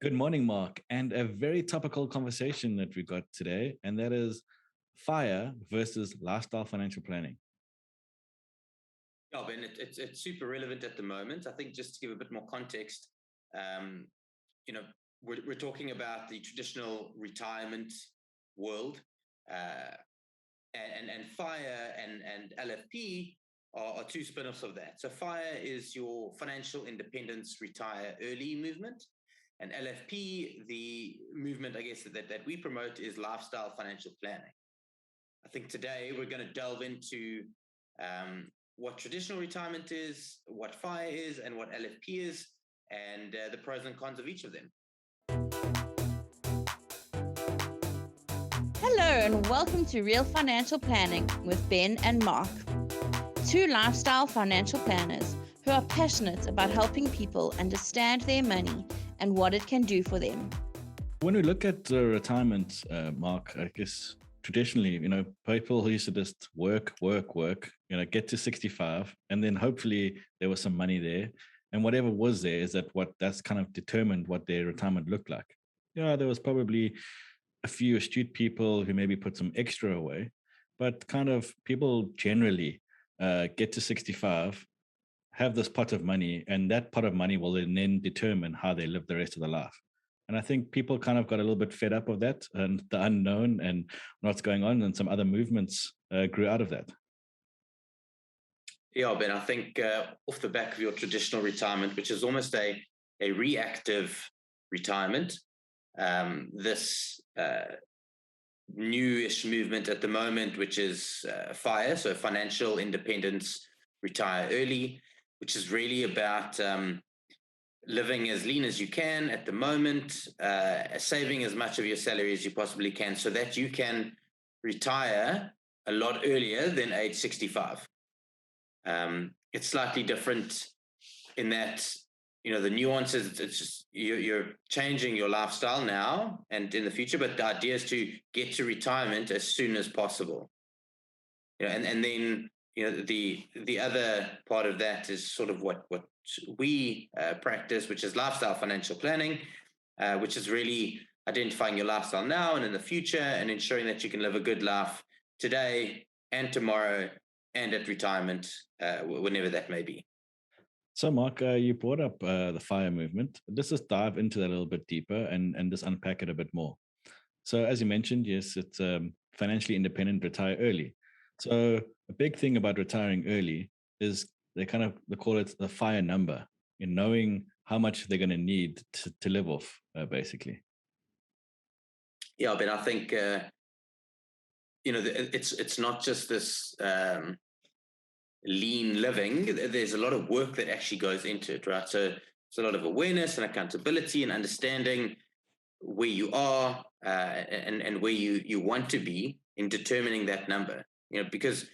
Good morning, Mark, and a very topical conversation that we got today, and that is fire versus lifestyle financial planning. Yeah, Ben, it's super relevant at the moment. I think just to give a bit more context, um, you know, we're talking about the traditional retirement world, uh, and FIRE and LFP are two spin-offs of that. So FIRE is your financial independence retire early movement, and LFP, the movement, I guess, that we promote is lifestyle financial planning. I think today we're going to delve into what traditional retirement is, what FIRE is, and what LFP is, and the pros and cons of each of them. Hello, and welcome to Real Financial Planning with Ben and Mark, two lifestyle financial planners who are passionate about helping people understand their money and what it can do for them. When we look at retirement, Mark, I guess traditionally, people who used to just work, get to 65, and then hopefully there was some money there. And whatever was there is that's kind of determined what their retirement looked like. Yeah, there was probably a few astute people who maybe put some extra away, but kind of people generally get to 65, have this pot of money, and that pot of money will then determine how they live the rest of their life. And I think people kind of got a little bit fed up of that and the unknown and what's going on, and some other movements grew out of that. Yeah, Ben, I think off the back of your traditional retirement, which is almost a reactive retirement, this newish movement at the moment, which is FIRE, so financial independence, retire early, which is really about living as lean as you can at the moment, saving as much of your salary as you possibly can so that you can retire a lot earlier than age 65. It's slightly different in that, the nuances, it's just you're changing your lifestyle now and in the future, but the idea is to get to retirement as soon as possible. And then the other part of that is sort of what we practice, which is lifestyle financial planning, which is really identifying your lifestyle now and in the future, and ensuring that you can live a good life today and tomorrow and at retirement, whenever that may be. So, Mark, you brought up the fire movement. Let's just dive into that a little bit deeper and just unpack it a bit more. So, as you mentioned, yes, it's financially independent, retire early. So, a big thing about retiring early is they call it the fire number, in knowing how much they're going to need to live off, basically. Yeah, but I think it's not just this lean living. There's a lot of work that actually goes into it, right? So it's a lot of awareness and accountability and understanding where you are, and where you want to be in determining that number. Because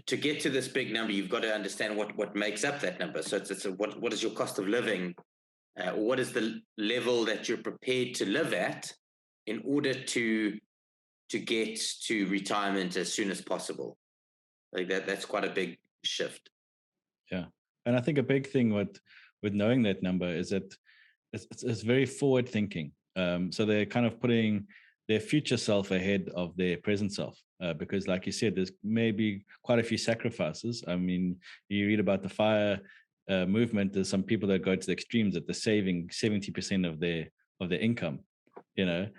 to get to this big number, you've got to understand what makes up that number. So what is your cost of living, or what is the level that you're prepared to live at in order to get to retirement as soon as possible. Like that's quite a big shift. Yeah, and I think a big thing with knowing that number is that it's very forward thinking. So they're kind of putting their future self ahead of their present self, because, like you said, there's maybe quite a few sacrifices. I mean, you read about the fire movement. There's some people that go to the extremes that they're saving 70% of their income. You know,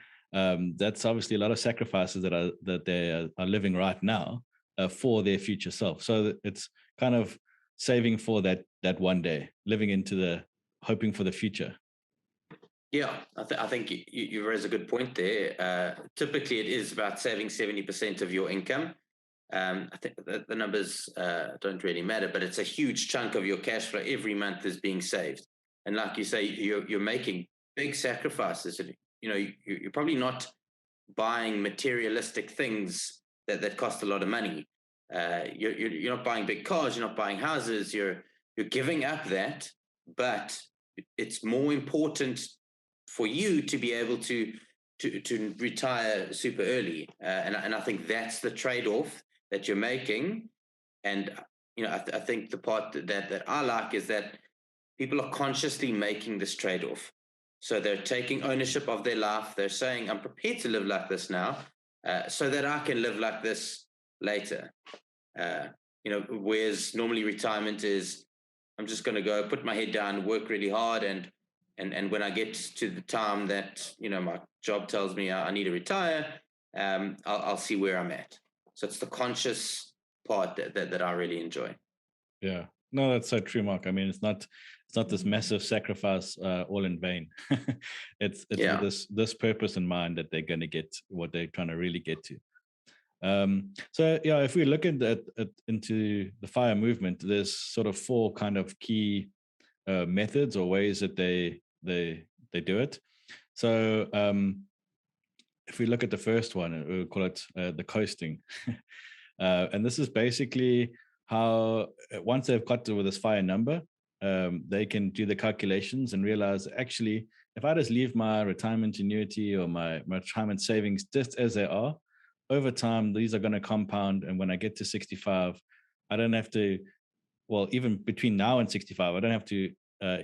that's obviously a lot of sacrifices that they are living right now for their future self. So it's kind of saving for that one day, living into the hoping for the future. Yeah, I think you raise a good point there. Typically, it is about saving 70% of your income. I think the numbers don't really matter, but it's a huge chunk of your cash flow every month is being saved. And like you say, you're making big sacrifices. You're probably not buying materialistic things that cost a lot of money. You're not buying big cars, you're not buying houses, you're giving up that, but it's more important for you to be able to retire super early, and I think that's the trade-off that you're making. And I think the part that I like is that people are consciously making this trade-off. So they're taking ownership of their life. They're saying, I'm prepared to live like this now, so that I can live like this later. Whereas normally retirement is, I'm just going to go put my head down, work really hard, and when I get to the time that my job tells me I need to retire, I'll see where I'm at. So it's the conscious part that I really enjoy. Yeah, no, that's so true, Mark. I mean, it's not this massive sacrifice all in vain. It's with this purpose in mind that they're going to get what they're trying to really get to. So yeah, if we look into the FIRE movement, there's sort of 4 kind of key methods or ways that they do it. So if we look at the first one, we'll call it the coasting, and this is basically how once they've got to this FIRE number, they can do the calculations and realize, actually, if I just leave my retirement annuity or my retirement savings just as they are, over time, these are going to compound. And when I get to 65, I don't have to, well, even between now and 65, I don't have to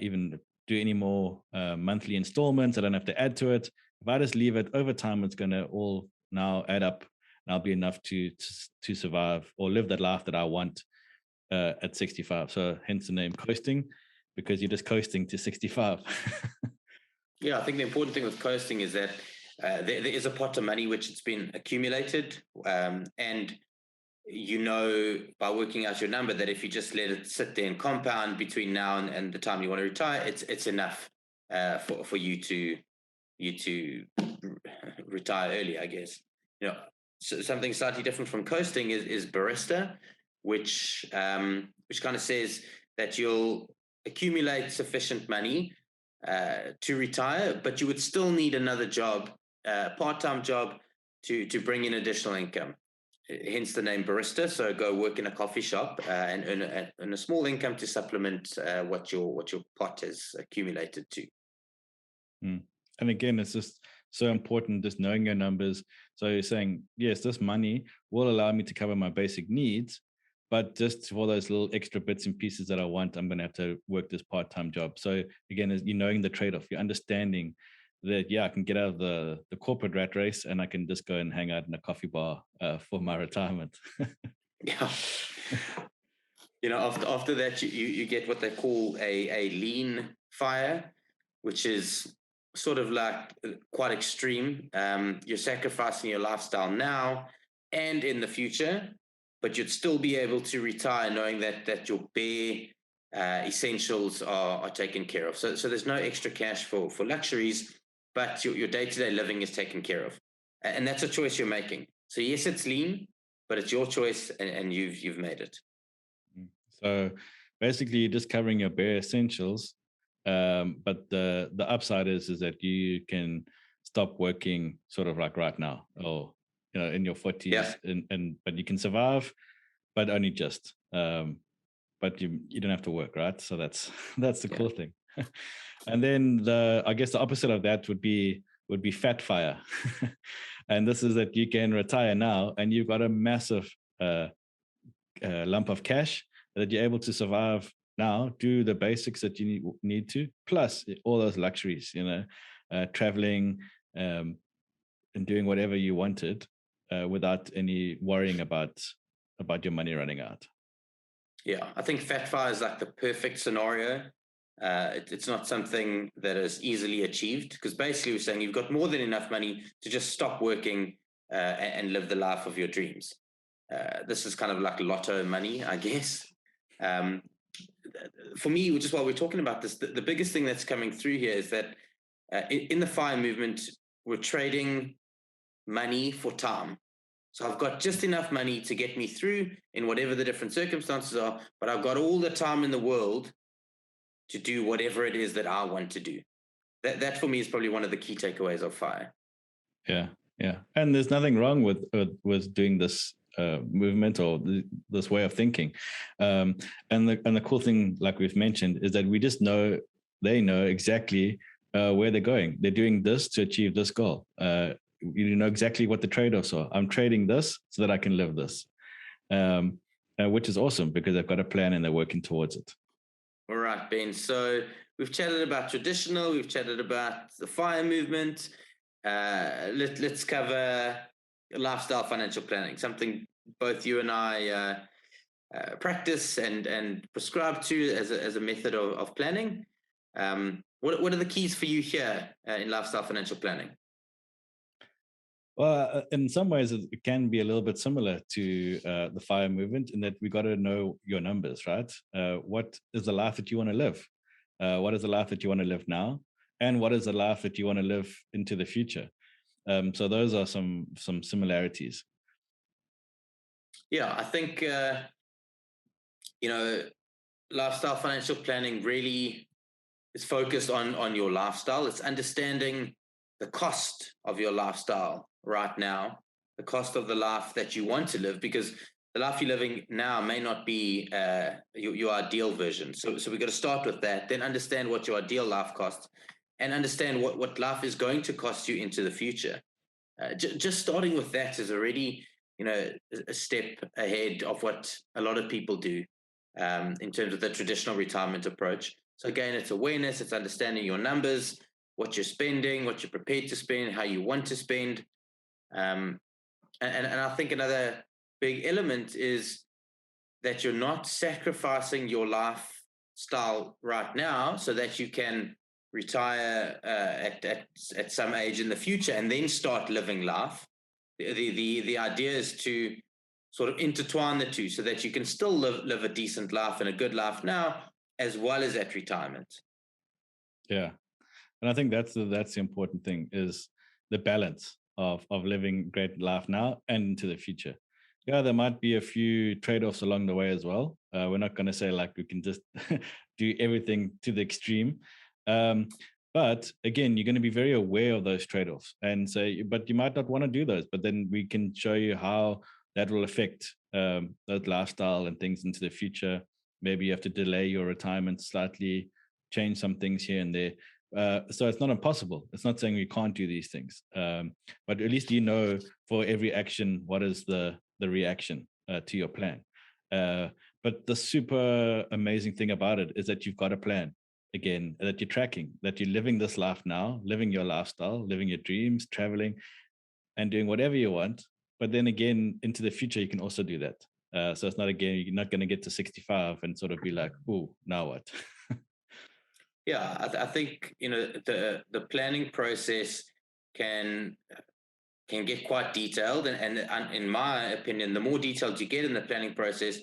even do any more monthly installments. I don't have to add to it. If I just leave it over time, it's going to all now add up, and I'll be enough to survive or live that life that I want at 65. So hence the name coasting, because you're just coasting to 65. Yeah, I think the important thing with coasting is that there is a pot of money which it's been accumulated, and by working out your number that if you just let it sit there and compound between now and the time you want to retire, it's enough for you to retire early, I guess. So something slightly different from coasting is barista, which kind of says that you'll accumulate sufficient money to retire, but you would still need another job, part-time job, to bring in additional income. Hence the name barista. So go work in a coffee shop and earn a small income to supplement what your pot has accumulated to. And again, it's just so important, just knowing your numbers. So you're saying, yes, this money will allow me to cover my basic needs, but just for those little extra bits and pieces that I want, I'm going to have to work this part-time job. So again, you're knowing the trade-off, you're understanding that, I can get out of the corporate rat race and I can just go and hang out in a coffee bar for my retirement. Yeah. After that, you get what they call a lean FIRE, which is sort of like quite extreme. You're sacrificing your lifestyle now and in the future, but you'd still be able to retire knowing that your bare essentials are taken care of. So there's no extra cash for luxuries, but your day-to-day living is taken care of. And that's a choice you're making. So yes, it's lean, but it's your choice, and you've made it. So basically, you're just covering your bare essentials. But the upside is that you can stop working sort of like right now, or in your 40s, but you can survive, but only just. But you don't have to work, right? So that's the cool thing. And then I guess the opposite of that would be fat FIRE, and this is that you can retire now and you've got a massive lump of cash that you're able to survive now, do the basics that you need to, plus all those luxuries, traveling and doing whatever you wanted without any worrying about your money running out. Yeah, I think fat FIRE is like the perfect scenario. It's not something that is easily achieved, because basically we're saying you've got more than enough money to just stop working and live the life of your dreams. This is kind of like lotto money, I guess. For me, just while we're talking about this, the biggest thing that's coming through here is that in the FIRE movement, we're trading money for time. So I've got just enough money to get me through in whatever the different circumstances are, but I've got all the time in the world to do whatever it is that I want to do. That for me is probably one of the key takeaways of FIRE. Yeah. And there's nothing wrong with doing this movement or this way of thinking. And the cool thing, like we've mentioned, is that we just know they know exactly where they're going. They're doing this to achieve this goal. You know exactly what the trade-offs are. I'm trading this so that I can live this, which is awesome because they've got a plan and they're working towards it. All right, Ben. So we've chatted about traditional, we've chatted about the FIRE movement. Let's cover lifestyle financial planning, something both you and I practice and prescribe to as a method of planning. What are the keys for you here in lifestyle financial planning? Well, in some ways, it can be a little bit similar to the FIRE movement in that we got to know your numbers, right? What is the life that you want to live? What is the life that you want to live now? And what is the life that you want to live into the future? So those are some similarities. Yeah, I think lifestyle financial planning really is focused on your lifestyle. It's understanding the cost of your lifestyle right now, the cost of the life that you want to live, because the life you're living now may not be your ideal version. So we've got to start with that, then understand what your ideal life costs, and understand what life is going to cost you into the future. Just starting with that is already, a step ahead of what a lot of people do in terms of the traditional retirement approach. So again, it's awareness, it's understanding your numbers, what you're spending, what you're prepared to spend, how you want to spend. And I think another big element is that you're not sacrificing your lifestyle right now so that you can retire at some age in the future and then start living life. The idea is to sort of intertwine the two so that you can still live a decent life and a good life now, as well as at retirement. Yeah. And I think that's the important thing, is the balance of living great life now and into the future. Yeah, there might be a few trade-offs along the way as well. We're not going to say like we can just do everything to the extreme. But again, you're going to be very aware of those trade-offs and say, but you might not want to do those, but then we can show you how that will affect that lifestyle and things into the future. Maybe you have to delay your retirement slightly, change some things here and there. So it's not impossible. It's not saying we can't do these things, but at least for every action what is the reaction to your plan. But the super amazing thing about it is that you've got a plan, again, that you're tracking, that you're living this life now, living your lifestyle, living your dreams, traveling, and doing whatever you want. But then again, into the future, you can also do that. So it's not, again, you're not going to get to 65 and sort of be like, oh, now what? Yeah, I think the planning process can get quite detailed, and in my opinion, the more detailed you get in the planning process,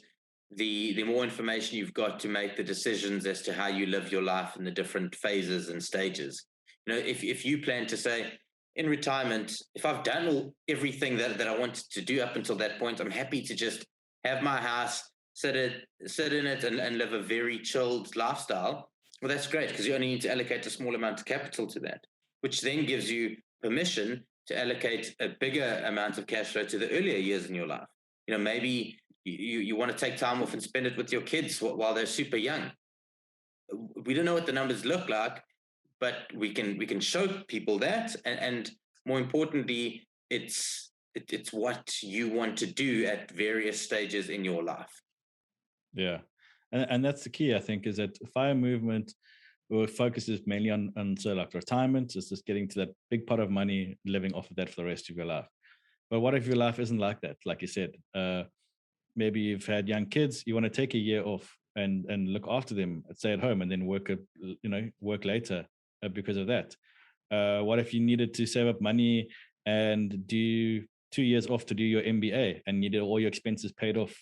the more information you've got to make the decisions as to how you live your life in the different phases and stages. If you plan to say in retirement, if I've done everything that I wanted to do up until that point, I'm happy to just have my house, sit in it, and live a very chilled lifestyle. Well, that's great, because you only need to allocate a small amount of capital to that, which then gives you permission to allocate a bigger amount of cash flow to the earlier years in your life. Maybe you want to take time off and spend it with your kids while they're super young. We don't know what the numbers look like, but we can show people that, and more importantly, it's what you want to do at various stages in your life. Yeah. And that's the key, I think, is that FIRE movement focuses mainly on so like retirement. It's just getting to that big pot of money, living off of that for the rest of your life. But what if your life isn't like that? Like you said, maybe you've had young kids, you want to take a year off and look after them, stay at home, and then work later because of that. What if you needed to save up money and do 2 years off to do your MBA and needed all your expenses paid off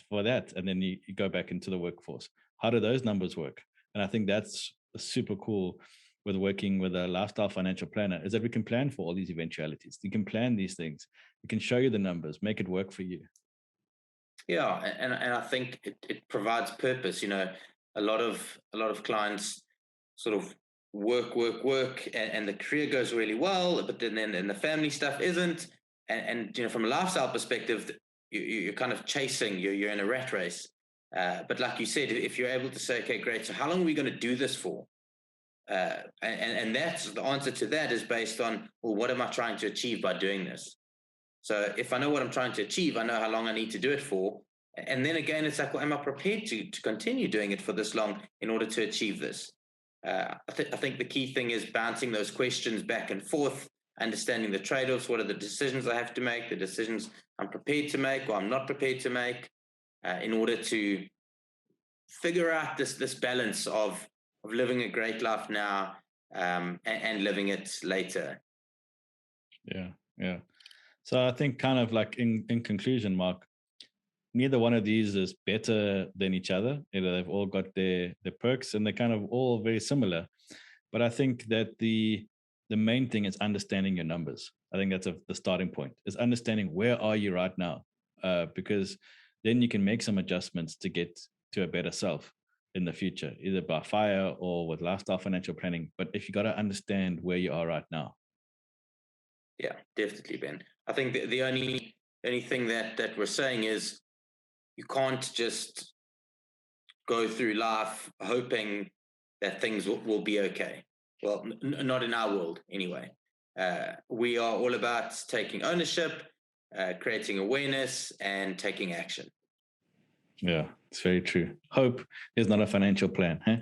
for that, and then you go back into the workforce? How do those numbers work? And I think that's super cool with working with a lifestyle financial planner, is that we can plan for all these eventualities. You can plan these things. We can show you the numbers, make it work for you. Yeah, and I think it provides purpose. A lot of clients sort of work, and the career goes really well, but then the family stuff isn't. And from a lifestyle perspective, you're kind of chasing, you're in a rat race. But like you said, if you're able to say, okay, great, so how long are we going to do this for? And that's the answer to that is based on, well, what am I trying to achieve by doing this? So if I know what I'm trying to achieve, I know how long I need to do it for. And then again, it's like, well, am I prepared to continue doing it for this long in order to achieve this? I think the key thing is bouncing those questions back and forth, understanding the trade-offs. What are the decisions I have to make, the decisions I'm prepared to make or I'm not prepared to make, in order to figure out this balance of living a great life now, and living it later. Yeah. So I think kind of like in conclusion, Mark, neither one of these is better than each other. They've all got their perks and they're kind of all very similar. But I think that the main thing is understanding your numbers. I think that's the starting point, is understanding where are you right now, because then you can make some adjustments to get to a better self in the future, either by FIRE or with lifestyle financial planning. But if you got to understand where you are right now. Yeah, definitely, Ben. I think the only thing that we're saying is you can't just go through life hoping that things will be okay. Well, not in our world anyway. We are all about taking ownership, creating awareness, and taking action. Yeah, it's very true. Hope is not a financial plan. Huh?